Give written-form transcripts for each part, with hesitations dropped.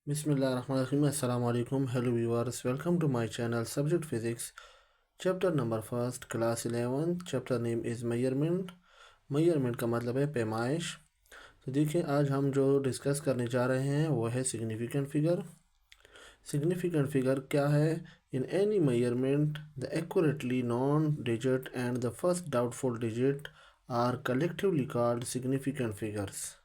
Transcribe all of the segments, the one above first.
Bismillahirrahmanirrahim. Assalamu alaikum. Hello viewers. Welcome to my channel Subject Physics. Chapter number first, class 11. Chapter name is measurement. measurement का मतलब है पैमाइश। तो देखिए आज हम जो डिस्कस करने जा रहे हैं वो है सिग्निफिकेंट फिगर। सिग्निफिकेंट फिगर क्या है? In any measurement the accurately known digit and the first doubtful digit are collectively called significant figures.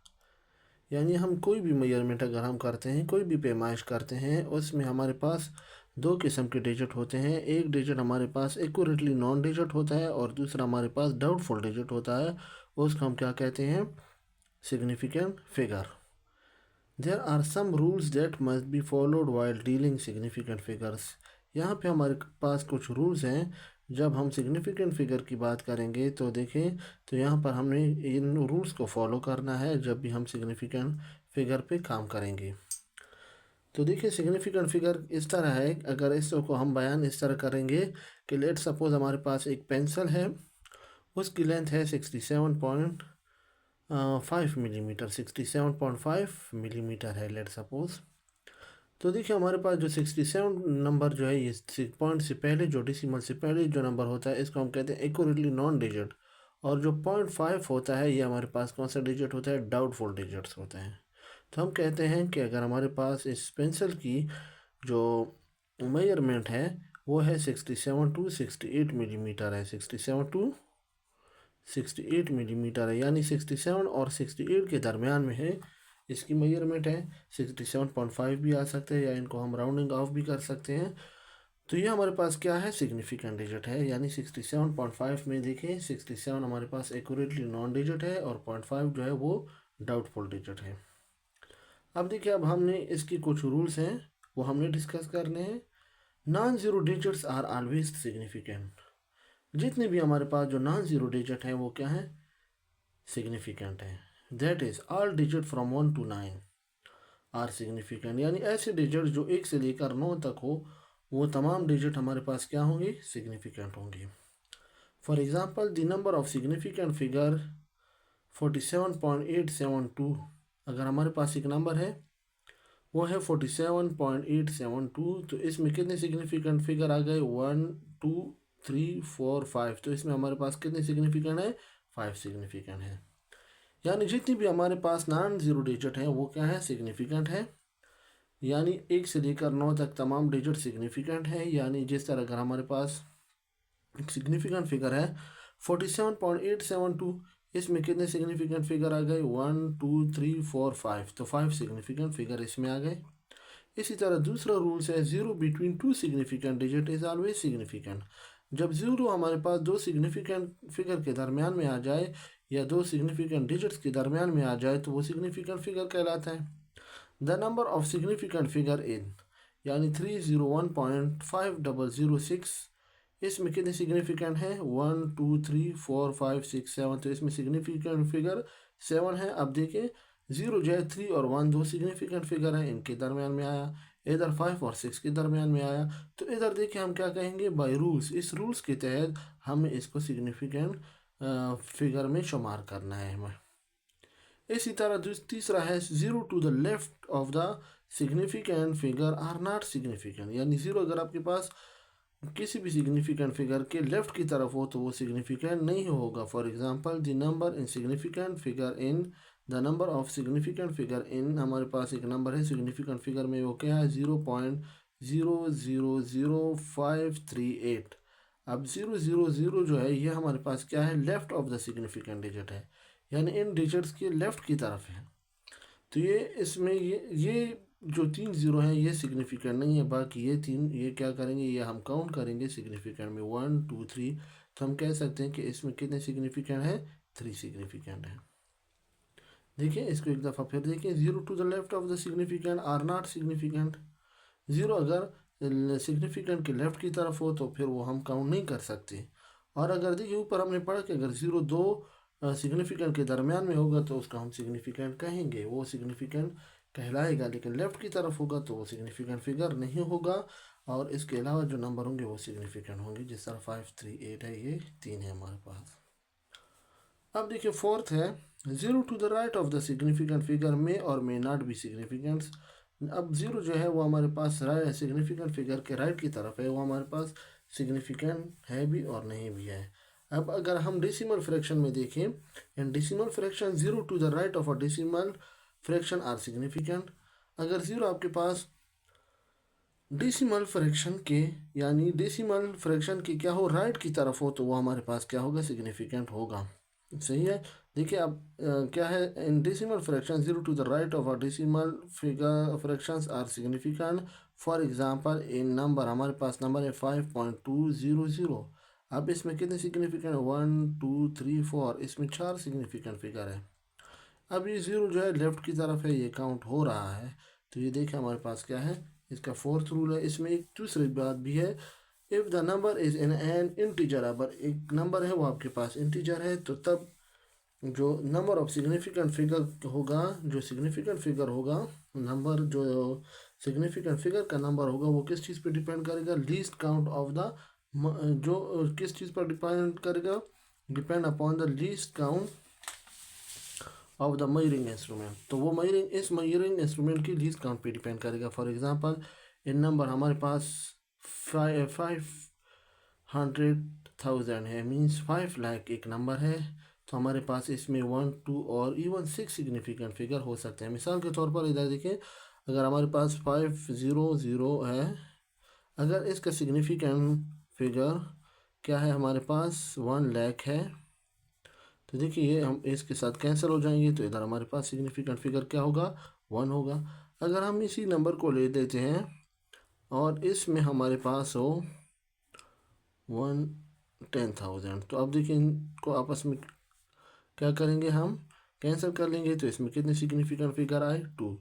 यानी हम कोई भी मेजरमेंट अगर हम करते हैं, कोई भी पैमाइश करते हैं, उसमें हमारे पास दो किस्म के डिजिट होते हैं। एक डिजिट हमारे पास एक्यूरेटली नॉन डिजिट होता है और दूसरा हमारे पास डाउटफुल डिजिट होता है। उसको हम क्या कहते हैं? Significant figure. There are some rules that must be followed while dealing significant figures. यहाँ पे हमारे पास कुछ रूल्स हैं। जब हम सिग्निफिकेंट फिगर की बात करेंगे तो देखें, तो यहाँ पर हमने इन रूल्स को फॉलो करना है जब भी हम सिग्निफिकेंट फिगर पे काम करेंगे। तो देखिए सिग्निफिकेंट फिगर इस तरह है, अगर इसको हम बयान इस तरह करेंगे कि लेट सपोज हमारे पास एक पेंसिल है, उसकी लेंथ है 67.5 मिलीमीटर, 67.5 मिलीमीटर है लेट सपोज। तो देखिए हमारे पास जो 67 नंबर जो है, ये पॉइंट से पहले जो डेसिमल से पहले जो नंबर होता है इसको हम कहते हैं एक्यूरेटली नॉन डिजिट। और जो 0.5 होता है ये हमारे पास कौन सा डिजिट होता है? डाउटफुल डिजिट्स होते हैं। तो हम कहते हैं कि अगर हमारे पास इस पेंसिल की जो मेजरमेंट है वो है 67 टू 68 मिलीमीटर है, 67 टू 68 मिलीमीटर है, यानी 67 और 68 के दरमियान में है इसकी मेजरमेंट है। 67.5 भी आ सकते हैं या इनको हम राउंडिंग ऑफ भी कर सकते हैं। तो ये हमारे पास क्या है? सिग्निफिकेंट डिजिट है। यानी 67.5 में देखिए 67 हमारे पास एक्यूरेटली नॉन डिजिट है और 0.5 जो है वो डाउटफुल डिजिट है। अब देखिए, अब हमने इसकी कुछ रूल्स हैं वो हमने डिस्कस करने हैं। Non zero digits are always significant. जितने भी हमारे पास जो नॉन ज़ीरो डिजिट हैं वो क्या है? सिग्निफिकेंट है। That is all digit from 1 to 9 are significant. यानी ऐसे डिजिट जो 1 से लेकर 9 तक हो, वो तमाम डिजिट हमारे पास क्या होंगे? सिग्निफिकेंट होंगे। For example the number of significant figure 47.872। अगर हमारे पास एक नंबर है वो है 47.872, तो इसमें कितने सिग्निफिकेंट फिगर आ गए? 1 2 3 4 5। तो इसमें हमारे पास कितने सिग्निफिकेंट है? 5 सिग्निफिकेंट है। यानी जितनी भी हमारे पास नॉन ज़ीरो डिजिट है वो क्या है? सिग्निफिकेंट है। यानी 1 से लेकर 9 तक तमाम डिजिट सिग्निफिकेंट है। यानी जिस तरह अगर हमारे पास एक सिग्निफिकेंट फिगर है 47.872, इसमें कितने सिग्निफिकेंट फिगर आ गए? 1 2 3 4 5। तो 5 सिग्निफिकेंट फिगर इसमें आ गए। इसी तरह दूसरा रूल्स है zero between two significant digit is always significant. जब जीरो हमारे पास दो सिग्निफिकेंट फिगर के दरमियान में आ जाए या दो सिग्निफिकेंट डिजिट्स के दरमियान में आ जाए तो वो सिग्निफिकेंट फिगर कहलाता है। The number of significant figure in, यानी 301.5006, इसमें कितने सिग्निफिकेंट हैं? 1 2 3 4 5 6 7। तो इसमें सिग्निफिकेंट फिगर 7 है। अब देखिए, जीरो जो है 3 और 1 दो सिग्निफिकेंट फिगर हैं, इनके दरमियान में आया। इधर 5 और 6 के दरमियान में आया। तो इधर देखिए हम क्या कहेंगे? बाय रूल्स, इस रूल्स के तहत हमें इसको सिग्निफिकेंट फिगर में शुमार करना है हमें। इसी तरह तीसरा है zero to the left of the significant figure are not significant. यानी जीरो अगर आपके पास किसी भी सिग्निफिकेंट फिगर के लेफ्ट की तरफ हो तो वो सिग्निफिकेंट नहीं होगा। For example the number in significant figure in, the number of significant figure in, हमारे पास एक नंबर है सिग्निफिकेंट फिगर में, वो क्या है? 0.000538। अब 000 जो है ये हमारे पास क्या है? Left of the significant digit है, यानी इन डिजिट्स के लेफ्ट की तरफ है। तो ये इसमें ये जो 3 जीरो हैं ये सिग्निफिकेंट नहीं है। बाकी ये तीन, ये क्या करेंगे? ये हम काउंट करेंगे सिग्निफिकेंट में, 1 2 3। तो हम कह सकते हैं कि इसमें कितने सिग्निफिकेंट है? 3 सिग्निफिकेंट है। देखिए इसको एक दफ़ा फिर देखिए, zero to the left of the significant are not significant. Zero अगर सिग्निफिकेंट के लेफ्ट की तरफ हो तो फिर वो हम काउंट नहीं कर सकते। और अगर देखिए ऊपर हमने पढ़ा कि अगर जीरो दो सिग्निफिकेंट के दरमियान में होगा तो उसका हम सिग्निफिकेंट कहेंगे, वो सिग्निफिकेंट कहलाएगा। लेकिन लेफ्ट की तरफ होगा तो वो सिग्निफिकेंट फिगर नहीं होगा। और इसके अलावा जो नंबर होंगे वो सिग्निफिकेंट होंगे, जिस तरह 5 3 8 है, ये 3 है हमारे पास। अब देखिए फोर्थ है zero to the right of the significant figure may और मे नॉट बी सिग्निफिकेंट। अब ज़ीरो जो है वो हमारे पास राइट सिग्निफिकेंट फिगर के राइट की तरफ है, वो हमारे पास सिग्निफिकेंट है भी और नहीं भी है। अब अगर हम डेसिमल फ्रैक्शन में देखें, in decimal fraction zero to the right of a decimal fraction are significant. अगर ज़ीरो आपके पास डेसिमल फ्रैक्शन के यानी डेसिमल फ्रैक्शन के क्या हो राइट की तरफ हो, तो वो हमारे पास क्या होगा, सिग्निफिकेंट होगा। सही है। देखिए अब क्या है, in decimal fraction zero to the right of a decimal figure fractions are significant. For example in number हमारे पास नंबर है 5.200। अब इसमें कितने सिग्निफिकेंट, 1 2 3 4, इसमें 4 सिग्निफिकेंट फिगर है। अब ये ज़ीरो जो है लेफ़्ट की तरफ है, ये काउंट हो रहा है। तो ये देखिए हमारे पास क्या है, इसका फोर्थ रूल है। इसमें एक दूसरी बात भी है, if the number is in an integer, अगर एक नंबर है वो आपके पास इंटीजर है, तो तब जो नंबर ऑफ सिग्निफिकेंट फिगर होगा, जो सिग्निफिकेंट फिगर होगा, नंबर जो सिग्निफिकेंट फिगर का नंबर होगा वो किस चीज़ पे डिपेंड करेगा, लीस्ट काउंट ऑफ द, जो किस चीज़ पर डिपेंड करेगा, depend upon the least count of the measuring instrument. तो वो इस मेजरिंग इंस्ट्रूमेंट की लीस्ट काउंट पे डिपेंड करेगा। फॉर एग्जांपल इन नंबर हमारे पास 500,000 है, मींस 5 लाख एक नंबर है, तो हमारे पास इसमें 1 2 और इवन 6 सिग्निफिकेंट फिगर हो सकते हैं। मिसाल के तौर पर इधर देखें, अगर हमारे पास 500 है, अगर इसका सिग्निफिकेंट फिगर क्या है, हमारे पास 1 लाख है, तो देखिए ये हम इसके साथ कैंसिल हो जाएंगे, तो इधर हमारे पास सिग्निफिकेंट फिगर क्या होगा, 1 होगा। अगर हम इसी नंबर को ले देते हैं और इसमें हमारे पास हो 10,000, तो अब देखिए इनको आपस में क्या करेंगे, हम कैंसिल कर लेंगे, तो इसमें कितने सिग्निफिकेंट फिगर आए, 2।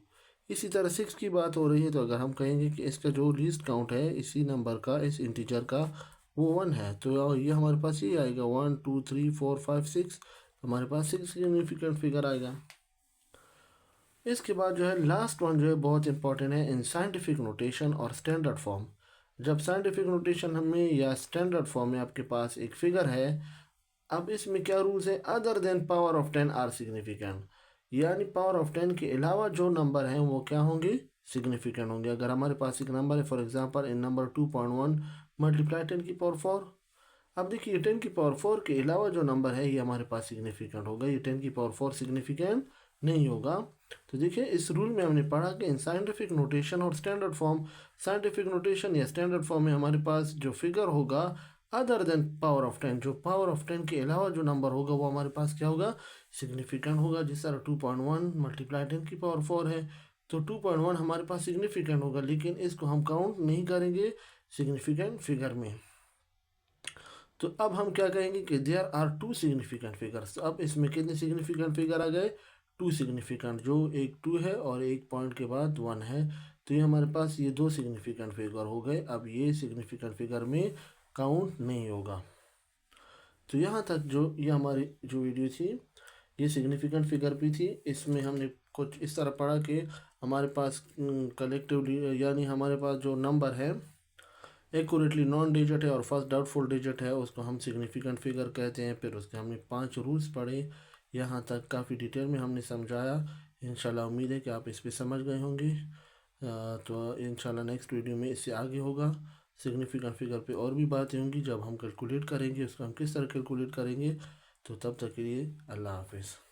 इसी तरह 6 की बात हो रही है, तो अगर हम कहेंगे कि इसका जो लीस्ट काउंट है इसी नंबर का, इस इंटीजर का, वो 1 है, तो ये हमारे पास ये आएगा 1 2 3 4 5 6, हमारे पास 6 सिग्निफिकेंट फिगर आएगा। इसके बाद जो है लास्ट वन जो है बहुत इंपॉर्टेंट है, इन साइंटिफिक नोटेशन और स्टैंडर्ड फॉर्म। जब साइंटिफिक नोटेशन हमें या स्टैंडर्ड फॉर्म में आपके पास एक फिगर है, अब इसमें क्या रूल्स है, other than power of 10 are significant, यानी पावर ऑफ 10 के अलावा जो नंबर हैं वो क्या होंगे, सिग्निफिकेंट होंगे। अगर हमारे पास एक नंबर है, for example in number 2.1 multiply 10 की पावर 4। अब देखिए 10 की पावर 4 के अलावा जो नंबर है ये हमारे पास सिग्निफिकेंट होगा, ये 10 की पावर 4 सिग्निफिकेंट नहीं होगा। तो देखिए इस रूल में हमने पढ़ा कि इन साइंटिफिक नोटेशन और स्टैंडर्ड फॉर्म, साइंटिफिक नोटेशन या स्टैंडर्ड फॉर्म में हमारे पास जो फिगर होगा अदर देन पावर ऑफ 10, जो पावर ऑफ 10 के अलावा जो नंबर होगा वो हमारे पास क्या होगा, सिग्निफिकेंट होगा। जिस तरह 2.1 मल्टीप्लाई 10 की पावर 4 है, तो 2.1 हमारे पास सिग्निफिकेंट होगा, लेकिन इसको हम काउंट नहीं करेंगे सिग्निफिकेंट फिगर में। तो अब हम क्या कहेंगे कि देयर आर 2 सिग्निफिकेंट फिगर्स। अब इसमें कितने सिग्निफिकेंट फिगर आ गए, 2 सिग्निफिकेंट, जो एक 2 है और एक पॉइंट के बाद 1 है, तो ये हमारे पास ये 2 सिग्निफिकेंट फिगर हो गए। अब ये सिग्निफिकेंट फिगर में काउंट नहीं होगा। तो यहाँ तक जो ये हमारी जो वीडियो थी ये सिग्निफिकेंट फिगर भी थी। इसमें हमने कुछ इस तरह पढ़ा कि हमारे पास कलेक्टिवली यानी हमारे पास जो नंबर है एक्यूरेटली नॉन डिजिट है और फर्स्ट डाउटफुल डिजिट है, उसको हम सिग्निफिकेंट फिगर कहते हैं। फिर उसके हमने 5 रूल्स पढ़े, यहाँ तक काफ़ी डिटेल में हमने समझाया। इंशाल्लाह उम्मीद है कि आप इस पर समझ गए होंगे। तो इंशाल्लाह नेक्स्ट वीडियो में इससे आगे होगा, सिग्निफिकेंट फिगर पे और भी बातें होंगी। जब हम कैलकुलेट करेंगे उसको हम किस तरह कैलकुलेट करेंगे, तो तब तक के लिए अल्लाह हाफिज़।